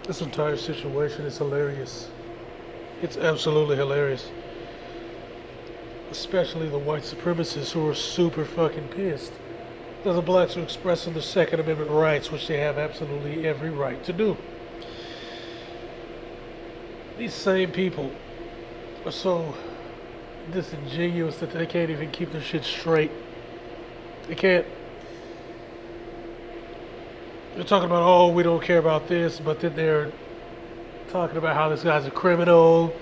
This entire situation is hilarious. It's absolutely hilarious. Especially the white supremacists who are super fucking pissed that the blacks are expressing their Second Amendment rights, which they have absolutely every right to do. These same people are so disingenuous that they can't even keep their shit straight. They can't. They're talking about, oh, we don't care about this, but then they're talking about how this guy's a criminal.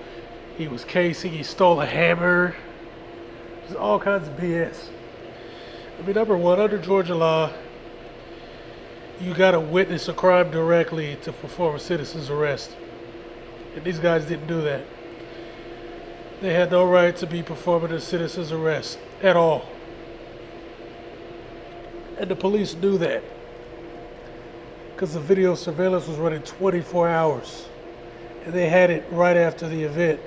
He was casing, he stole a hammer. There's all kinds of BS. I mean, number one, under Georgia law, you gotta witness a crime directly to perform a citizen's arrest. And these guys didn't do that. They had no right to be performing a citizen's arrest at all. And the police knew that. Because the video surveillance was running 24 hours. And they had it right after the event.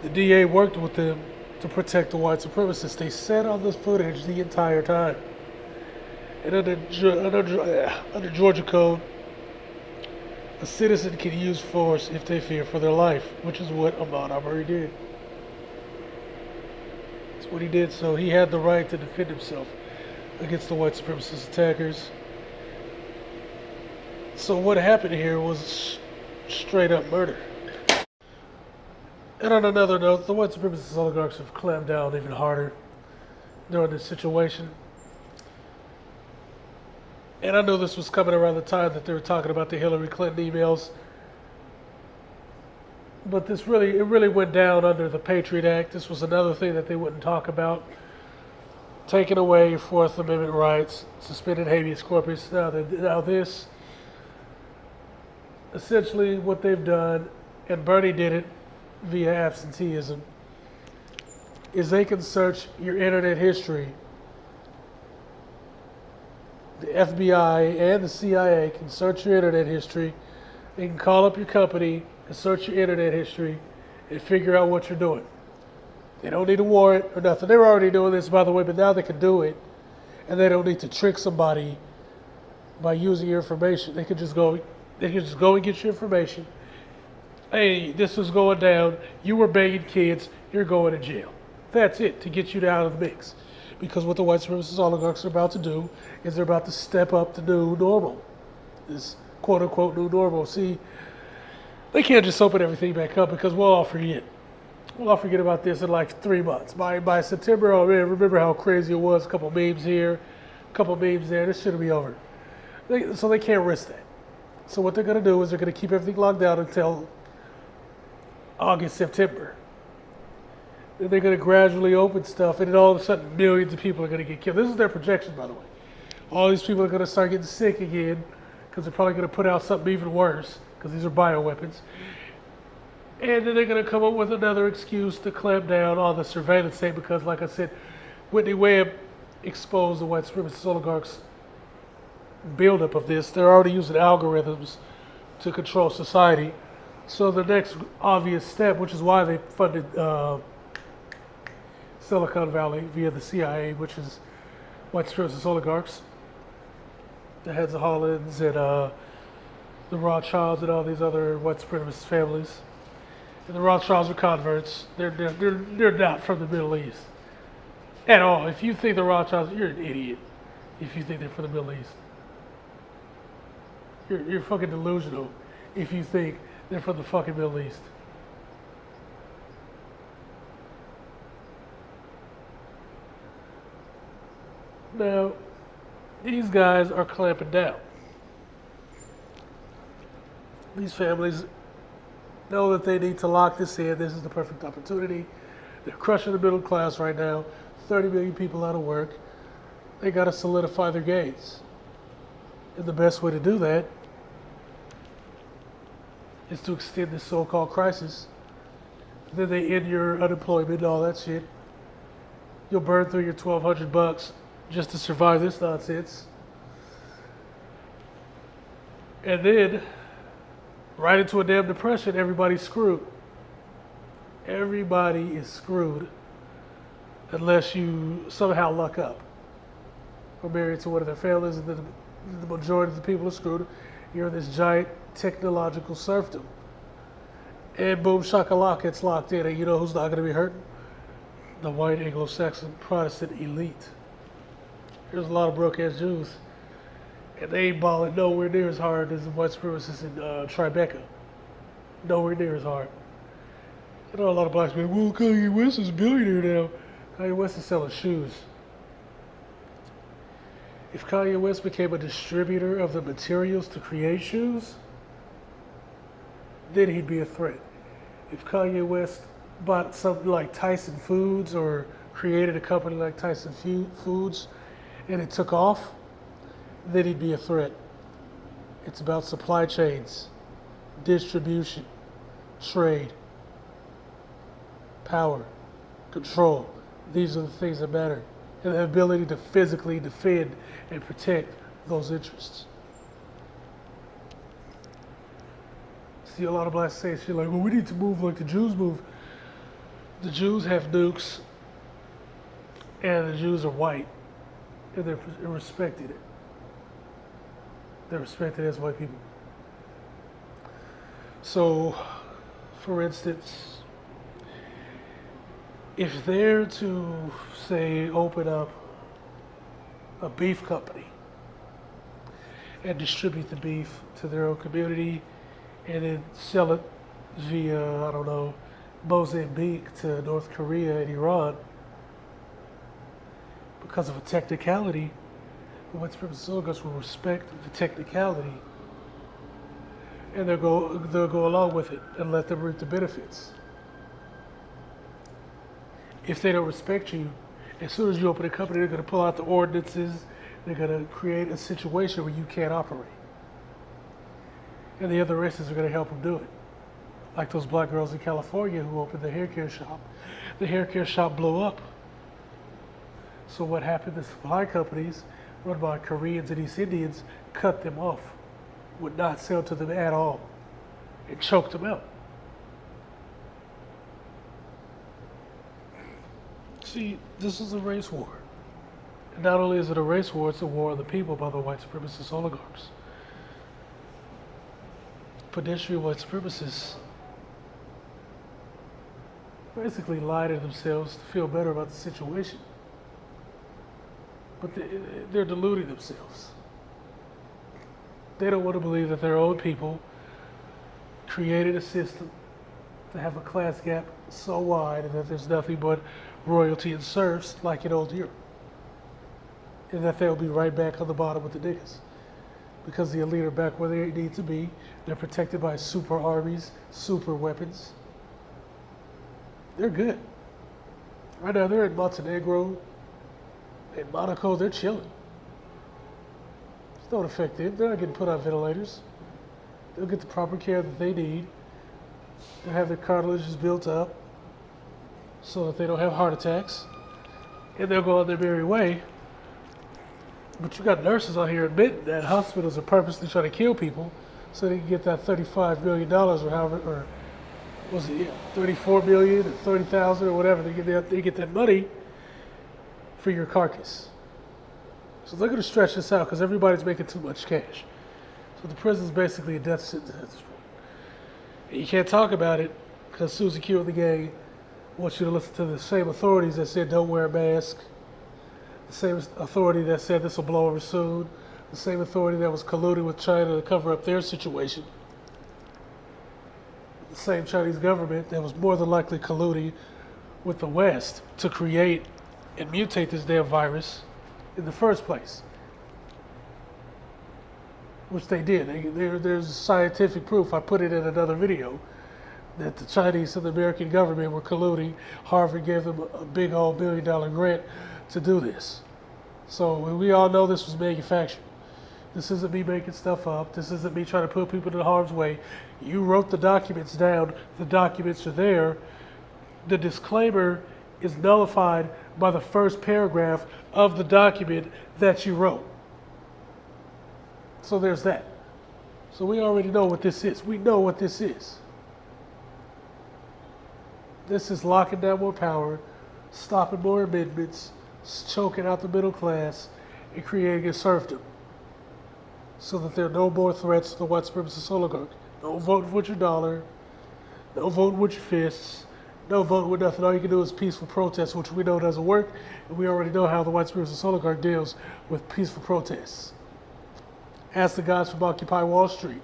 The DA worked with them to protect the white supremacists. They sat on this footage the entire time. And under Georgia code, a citizen can use force if they fear for their life, which is what Ahmaud Arbery did. That's what he did, so he had the right to defend himself against the white supremacist attackers. So what happened here was straight up murder. And on another note, the white supremacist oligarchs have clamped down even harder during this situation. And I know this was coming around the time that they were talking about the Hillary Clinton emails. But it really went down under the Patriot Act. This was another thing that they wouldn't talk about. Taking away Fourth Amendment rights, suspended habeas corpus. Now this, essentially what they've done, and Bernie did it via absenteeism, is they can search your internet history. The FBI and the CIA can search your internet history. They can call up your company and search your internet history and figure out what you're doing. They don't need a warrant or nothing. They were already doing this, by the way, but now they can do it, and they don't need to trick somebody by using your information. They can just go and get your information. Hey, this is going down. You were banging kids. You're going to jail. That's it, to get you out of the mix. Because what the white supremacist oligarchs are about to do is they're about to step up the new normal. This quote-unquote new normal. See, they can't just open everything back up because we'll all forget. We'll all forget about this in like 3 months. By September, oh man, remember how crazy it was? A couple memes here, a couple memes there. This should be over. So they can't risk that. So what they're going to do is they're going to keep everything locked down until August, September. Then they're going to gradually open stuff, and then all of a sudden millions of people are going to get killed. This is their projection, by the way. All these people are going to start getting sick again because they're probably going to put out something even worse because these are bioweapons. And then they're going to come up with another excuse to clamp down on the surveillance state because, like I said, Whitney Webb exposed the white supremacist oligarchs' buildup of this. They're already using algorithms to control society. So the next obvious step, which is why they funded Silicon Valley via the CIA, which is white supremacist oligarchs, the heads of Hollins and the Rothschilds and all these other white supremacist families. And the Rothschilds are converts. They're not from the Middle East at all. If you think the Rothschilds, you're an idiot. If you think they're from the Middle East, you're fucking delusional. If you think they're from the fucking Middle East. Now, these guys are clamping down. These families know that they need to lock this in. This is the perfect opportunity. They're crushing the middle class right now. 30 million people out of work. They got to solidify their gains. And the best way to do that is to extend this so-called crisis. Then they end your unemployment and all that shit. You'll burn through your $1,200 just to survive this nonsense. And then, right into a damn depression, everybody's screwed. Everybody is screwed unless you somehow luck up. or married to one of their families, and then the majority of the people are screwed. You're in this giant technological serfdom. And boom, shakalaka, it's locked in. And you know who's not going to be hurting? The white Anglo-Saxon Protestant elite. There's a lot of broke-ass Jews. And they ain't balling nowhere near as hard as the white supremacists in Tribeca. Nowhere near as hard. I know a lot of blacks people, well, Kanye West is a billionaire now. Kanye West is selling shoes. If Kanye West became a distributor of the materials to create shoes, then he'd be a threat. If Kanye West bought something like Tyson Foods or created a company like Tyson Foods and it took off, then he'd be a threat. It's about supply chains, distribution, trade, power, control. These are the things that matter. And the ability to physically defend and protect those interests. See a lot of blacks say shit like, well, we need to move like the Jews move. The Jews have nukes, and the Jews are white, and they're respected. They're respected as white people. So, for instance, if they're to, say, open up a beef company and distribute the beef to their own community and then sell it via, I don't know, Mozambique to North Korea and Iran, because of a technicality, the white supremacist oligarchs will respect the technicality and they'll go along with it and let them reap the benefits. If they don't respect you, as soon as you open a company, they're going to pull out the ordinances. They're going to create a situation where you can't operate. And the other races are going to help them do it. Like those black girls in California who opened the hair care shop. The hair care shop blew up. So what happened? The supply companies, run by Koreans and East Indians, cut them off, would not sell to them at all, and choked them out. See, this is a race war. And not only is it a race war, it's a war of the people by the white supremacist oligarchs. Pedestrian white supremacists basically lie to themselves to feel better about the situation. But they're deluding themselves. They don't want to believe that their own people created a system to have a class gap so wide and that there's nothing but royalty and serfs like in old Europe. And that they'll be right back on the bottom with the niggas. Because the elite are back where they need to be. They're protected by super armies, super weapons. They're good. Right now they're in Montenegro, in Monaco, they're chilling. It don't affect them. They're not getting put on ventilators. They'll get the proper care that they need. They'll have their cartilages built up so that they don't have heart attacks. And they'll go on their merry way. But you got nurses out here admitting that hospitals are purposely trying to kill people so they can get that $35 million or however, or was it 34 million or 30,000 or whatever. They get that money for your carcass. So they're going to stretch this out because everybody's making too much cash. So the prison's basically a death sentence at this point. And you can't talk about it because Susie Q and the gang wants you to listen to the same authorities that said don't wear a mask. The same authority that said this will blow over soon. The same authority that was colluding with China to cover up their situation. The same Chinese government that was more than likely colluding with the West to create and mutate this damn virus in the first place. Which they did. There's scientific proof, I put it in another video, that the Chinese and the American government were colluding. Harvard gave them a big old $1 billion grant to do this. So we all know this was manufactured. This isn't me making stuff up. This isn't me trying to put people in harm's way. You wrote the documents down. The documents are there. The disclaimer is nullified by the first paragraph of the document that you wrote. So there's that. So we already know what this is. We know what this is. This is locking down more power, stopping more amendments, choking out the middle class, and creating a serfdom so that there are no more threats to the white supremacist oligarch. No voting with your dollar, no voting with your fists, no voting with nothing. All you can do is peaceful protest, which we know doesn't work, and we already know how the white supremacist oligarch deals with peaceful protests. Ask the guys from Occupy Wall Street.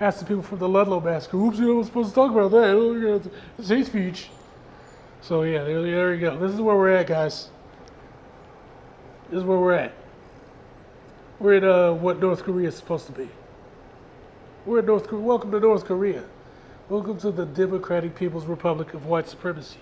Ask the people from the Ludlow massacre. Oops, you know, we're supposed to talk about that. Oh, it's hate speech. So yeah, there you go. This is where we're at, guys. This is where we're at. We're in what North Korea is supposed to be. We're in North Korea. Welcome to North Korea. Welcome to the Democratic People's Republic of White Supremacy.